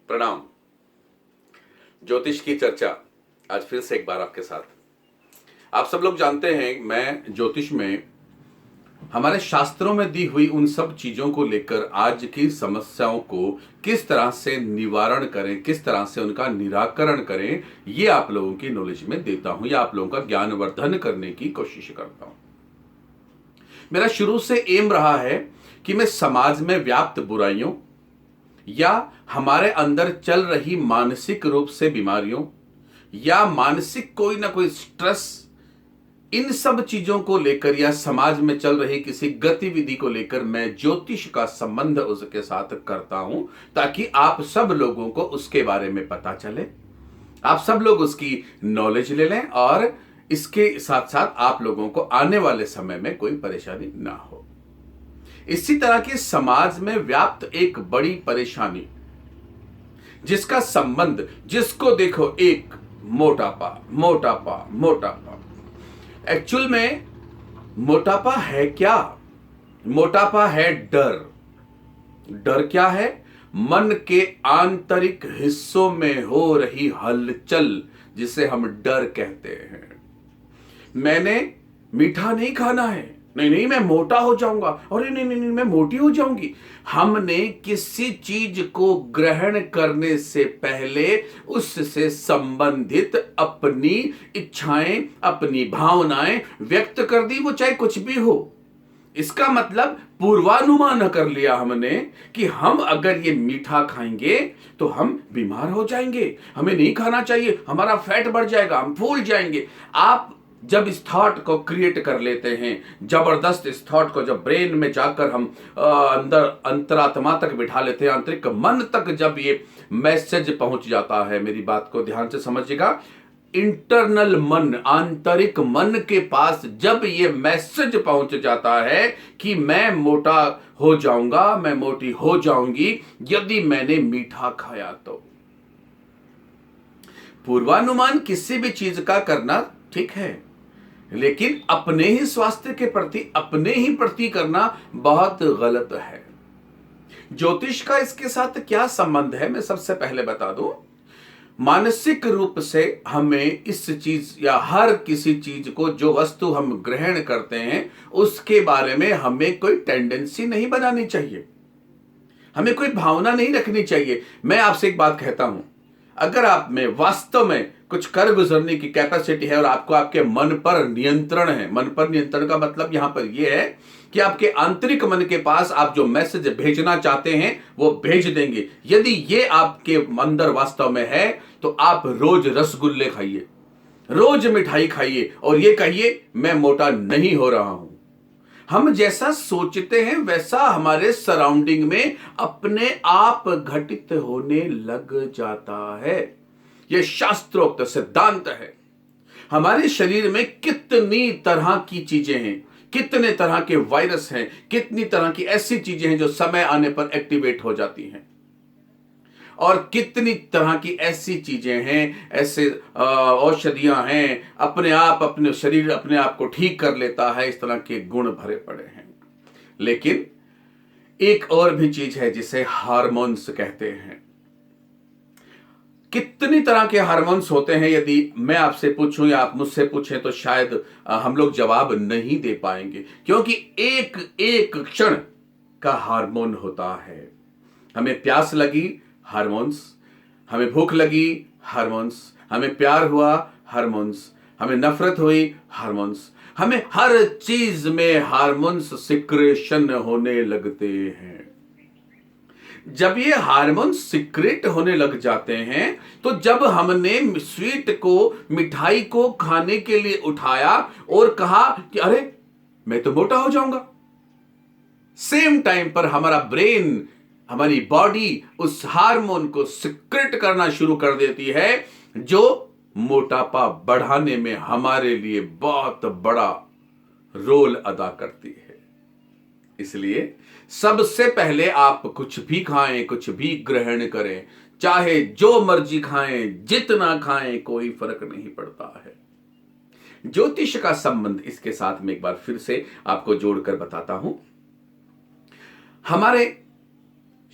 प्रणाम। ज्योतिष की चर्चा आज फिर से एक बार आपके साथ। आप सब लोग जानते हैं मैं ज्योतिष में हमारे शास्त्रों में दी हुई उन सब चीजों को लेकर आज की समस्याओं को किस तरह से निवारण करें, किस तरह से उनका निराकरण करें, ये आप लोगों की नॉलेज में देता हूं या आप लोगों का ज्ञानवर्धन करने की कोशिश करता हूं। मेरा शुरू से एम रहा है कि मैं समाज में व्याप्त बुराइयों या हमारे अंदर चल रही मानसिक रूप से बीमारियों या मानसिक कोई ना कोई स्ट्रेस, इन सब चीजों को लेकर या समाज में चल रही किसी गतिविधि को लेकर मैं ज्योतिष का संबंध उसके साथ करता हूं, ताकि आप सब लोगों को उसके बारे में पता चले, आप सब लोग उसकी नॉलेज ले लें और इसके साथ साथ आप लोगों को आने वाले समय में कोई परेशानी ना हो। इसी तरह की समाज में व्याप्त एक बड़ी परेशानी जिसका संबंध, जिसको देखो एक मोटापा मोटापा मोटापा। एक्चुअल में मोटापा है क्या? मोटापा है डर। डर क्या है? मन के आंतरिक हिस्सों में हो रही हलचल, जिसे हम डर कहते हैं। मैंने मीठा नहीं खाना है, नहीं नहीं मैं मोटा हो जाऊंगा, अरे नहीं नहीं नहीं मैं मोटी हो जाऊंगी। हमने किसी चीज को ग्रहण करने से पहले उससे संबंधित अपनी इच्छाएं, अपनी भावनाएं व्यक्त कर दी, वो चाहे कुछ भी हो। इसका मतलब पूर्वानुमान कर लिया हमने कि हम अगर ये मीठा खाएंगे तो हम बीमार हो जाएंगे, हमें नहीं खाना चाहिए, हमारा फैट बढ़ जाएगा, हम फूल जाएंगे। आप जब इस थॉट को क्रिएट कर लेते हैं, जबरदस्त इस थॉट को जब ब्रेन में जाकर हम अंदर अंतरात्मा तक बिठा लेते हैं, आंतरिक मन तक जब ये मैसेज पहुंच जाता है, मेरी बात को ध्यान से समझिएगा, इंटरनल मन, आंतरिक मन के पास जब ये मैसेज पहुंच जाता है कि मैं मोटा हो जाऊंगा, मैं मोटी हो जाऊंगी यदि मैंने मीठा खाया, तो पूर्वानुमान किसी भी चीज का करना ठीक है, लेकिन अपने ही स्वास्थ्य के प्रति, अपने ही प्रति करना बहुत गलत है। ज्योतिष का इसके साथ क्या संबंध है, मैं सबसे पहले बता दूं। मानसिक रूप से हमें इस चीज या हर किसी चीज को, जो वस्तु हम ग्रहण करते हैं, उसके बारे में हमें कोई टेंडेंसी नहीं बनानी चाहिए, हमें कोई भावना नहीं रखनी चाहिए। मैं आपसे एक बात कहता हूं, अगर आप में वास्तव में कुछ कर गुजरने की कैपेसिटी है और आपको आपके मन पर नियंत्रण है, मन पर नियंत्रण का मतलब यहां पर यह है कि आपके आंतरिक मन के पास आप जो मैसेज भेजना चाहते हैं वो भेज देंगे। यदि ये आपके अंदर वास्तव में है तो आप रोज रसगुल्ले खाइए, रोज मिठाई खाइए और ये कहिए मैं मोटा नहीं हो रहा हूं। हम जैसा सोचते हैं वैसा हमारे सराउंडिंग में अपने आप घटित होने लग जाता है। यह शास्त्रोक्त सिद्धांत है। हमारे शरीर में कितनी तरह की चीजें हैं, कितने तरह के वायरस हैं, कितनी तरह की ऐसी चीजें हैं जो समय आने पर एक्टिवेट हो जाती हैं, और कितनी तरह की ऐसी चीजें हैं, ऐसे औषधियां हैं, अपने आप अपने शरीर अपने आप को ठीक कर लेता है, इस तरह के गुण भरे पड़े हैं। लेकिन एक और भी चीज है जिसे हार्मोन्स कहते हैं। कितनी तरह के हार्मोन्स होते हैं, यदि मैं आपसे पूछूं या आप मुझसे पूछें तो शायद हम लोग जवाब नहीं दे पाएंगे, क्योंकि एक एक क्षण का हार्मोन होता है। हमें प्यास लगी, हार्मोन्स, हमें भूख लगी, हार्मोन्स, हमें प्यार हुआ, हार्मोन्स, हमें नफरत हुई, हार्मोन्स, हमें हर चीज में हार्मोन्स सिक्रेशन होने लगते हैं। जब ये हार्मोन सिक्रेट होने लग जाते हैं तो जब हमने स्वीट को, मिठाई को खाने के लिए उठाया और कहा कि अरे मैं तो मोटा हो जाऊंगा, सेम टाइम पर हमारा ब्रेन, हमारी बॉडी उस हार्मोन को सिक्रेट करना शुरू कर देती है, जो मोटापा बढ़ाने में हमारे लिए बहुत बड़ा रोल अदा करती है। इसलिए सबसे पहले आप कुछ भी खाएं, कुछ भी ग्रहण करें, चाहे जो मर्जी खाएं, जितना खाएं, कोई फर्क नहीं पड़ता है। ज्योतिष का संबंध इसके साथ में एक बार फिर से आपको जोड़कर बताता हूं। हमारे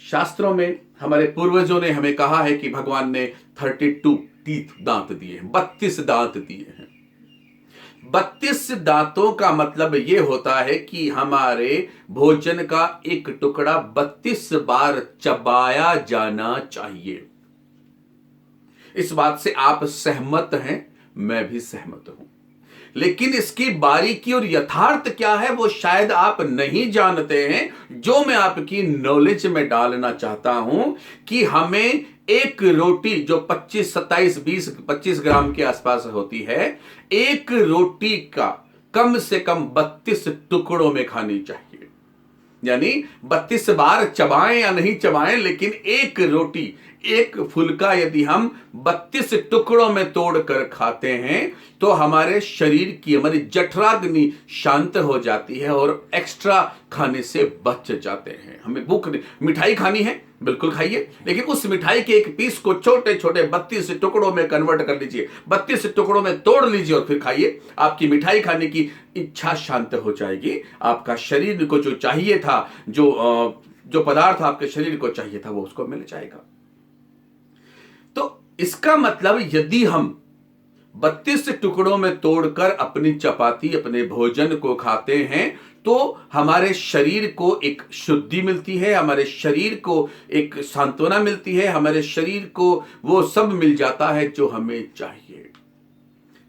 शास्त्रों में हमारे पूर्वजों ने हमें कहा है कि भगवान ने 32 टीथ, दांत दिए हैं, 32 दांत दिए हैं। 32 दांतों का मतलब यह होता है कि हमारे भोजन का एक टुकड़ा 32 बार चबाया जाना चाहिए। इस बात से आप सहमत हैं, मैं भी सहमत हूं। लेकिन इसकी बारीकी और यथार्थ क्या है वो शायद आप नहीं जानते हैं, जो मैं आपकी नॉलेज में डालना चाहता हूं कि हमें एक रोटी जो 25, 27, 20, 25 ग्राम के आसपास होती है, एक रोटी का कम से कम 32 टुकड़ों में खानी चाहिए। यानी 32 बार चबाएं या नहीं चबाएं, लेकिन एक रोटी, एक फुल्का यदि हम 32 टुकड़ों में तोड़कर खाते हैं तो हमारे शरीर की, हमारी जठराग्नि शांत हो जाती है और एक्स्ट्रा खाने से बच जाते हैं। हमें भूख, मिठाई खानी है, बिल्कुल खाइए, लेकिन उस मिठाई के एक पीस को छोटे छोटे 32 टुकड़ों में कन्वर्ट कर लीजिए, 32 टुकड़ों में तोड़ लीजिए और फिर खाइए। आपकी मिठाई खाने की इच्छा शांत हो जाएगी। आपका शरीर को जो चाहिए था, जो पदार्थ आपके शरीर को चाहिए था, वो उसको मिल जाएगा। तो इसका मतलब यदि हम 32 टुकड़ों में तोड़कर अपनी चपाती, अपने भोजन को खाते हैं तो हमारे शरीर को एक शुद्धि मिलती है, हमारे शरीर को एक सांत्वना मिलती है, हमारे शरीर को वो सब मिल जाता है जो हमें चाहिए।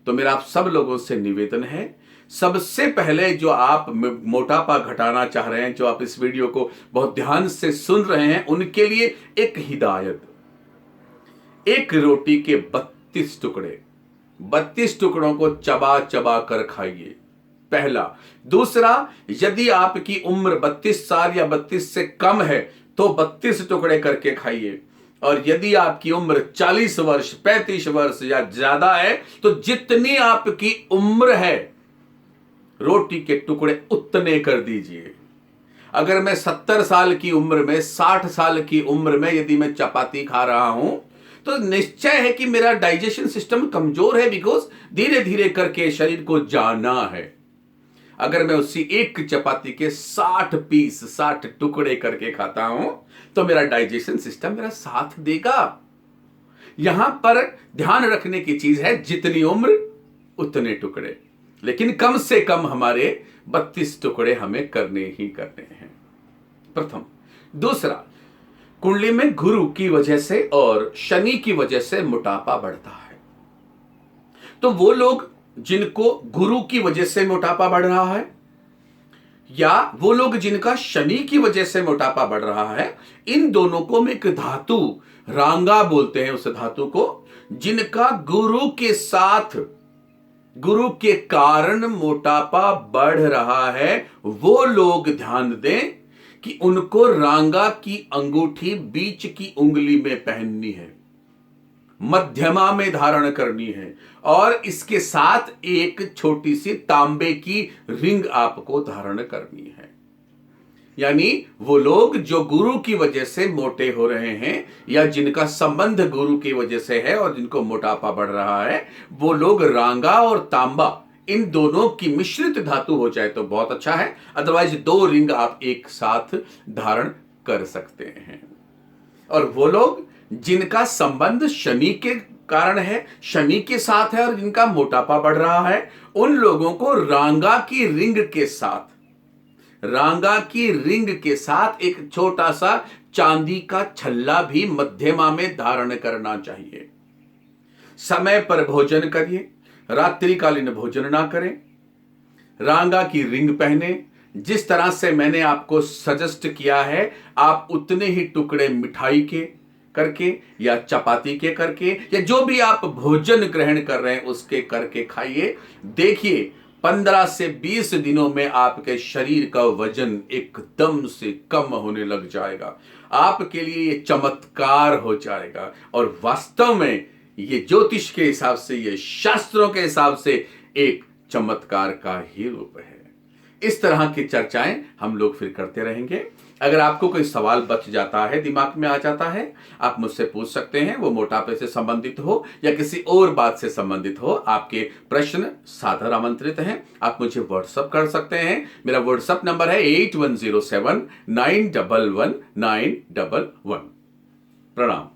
तो मेरा आप सब लोगों से निवेदन है, सबसे पहले जो आप मोटापा घटाना चाह रहे हैं, जो आप इस वीडियो को बहुत ध्यान से सुन रहे हैं, उनके लिए एक हिदायत, एक रोटी के 32 टुकड़े, 32 टुकड़ों को चबा चबा कर खाइए, पहला। दूसरा, यदि आपकी उम्र 32 साल या 32 से कम है तो 32 टुकड़े करके खाइए, और यदि आपकी उम्र 40 वर्ष, 35 वर्ष या ज्यादा है तो जितनी आपकी उम्र है रोटी के टुकड़े उतने कर दीजिए। अगर मैं 70 साल की उम्र में, 60 साल की उम्र में यदि मैं चपाती खा रहा हूं तो निश्चय है कि मेरा डाइजेशन सिस्टम कमजोर है, बिकॉज धीरे धीरे करके शरीर को जाना है। अगर मैं उसी एक चपाती के 60 पीस, 60 टुकड़े करके खाता हूं तो मेरा डाइजेशन सिस्टम मेरा साथ देगा। यहां पर ध्यान रखने की चीज है, जितनी उम्र उतने टुकड़े, लेकिन कम से कम हमारे 32 टुकड़े हमें करने ही करने हैं, प्रथम। दूसरा, कुंडली में गुरु की वजह से और शनि की वजह से मोटापा बढ़ता है। तो वो लोग जिनको गुरु की वजह से मोटापा बढ़ रहा है या वो लोग जिनका शनि की वजह से मोटापा बढ़ रहा है, इन दोनों को हम एक धातु, रांगा बोलते हैं उस धातु को, जिनका गुरु के साथ, गुरु के कारण मोटापा बढ़ रहा है, वो लोग ध्यान दें कि उनको रांगा की अंगूठी बीच की उंगली में पहननी है, मध्यमा में धारण करनी है, और इसके साथ एक छोटी सी तांबे की रिंग आपको धारण करनी है। यानी वो लोग जो गुरु की वजह से मोटे हो रहे हैं या जिनका संबंध गुरु की वजह से है और जिनको मोटापा बढ़ रहा है, वो लोग रांगा और तांबा, इन दोनों की मिश्रित धातु हो जाए तो बहुत अच्छा है, अदरवाइज 2 रिंग आप एक साथ धारण कर सकते हैं। और वो लोग जिनका संबंध शनि के कारण है, शनि के साथ है और जिनका मोटापा बढ़ रहा है, उन लोगों को रांगा की रिंग के साथ, रांगा की रिंग के साथ एक छोटा सा चांदी का छल्ला भी मध्यमा में धारण करना चाहिए। समय पर भोजन करिए, रात्रिकालीन भोजन ना करें, रांगा की रिंग पहने। जिस तरह से मैंने आपको सजेस्ट किया है, आप उतने ही टुकड़े मिठाई के करके या चपाती के करके या जो भी आप भोजन ग्रहण कर रहे हैं उसके करके खाइए। देखिए 15 से 20 दिनों में आपके शरीर का वजन एकदम से कम होने लग जाएगा। आपके लिए ये चमत्कार हो जाएगा, और वास्तव में ये ज्योतिष के हिसाब से, ये शास्त्रों के हिसाब से एक चमत्कार का ही रूप है। इस तरह की चर्चाएं हम लोग फिर करते रहेंगे। अगर आपको कोई सवाल बच जाता है, दिमाग में आ जाता है, आप मुझसे पूछ सकते हैं। वो मोटापे से संबंधित हो या किसी और बात से संबंधित हो, आपके प्रश्न सादर आमंत्रित हैं। आप मुझे व्हाट्सअप कर सकते हैं। मेरा व्हाट्सअप नंबर है 8107911911। प्रणाम।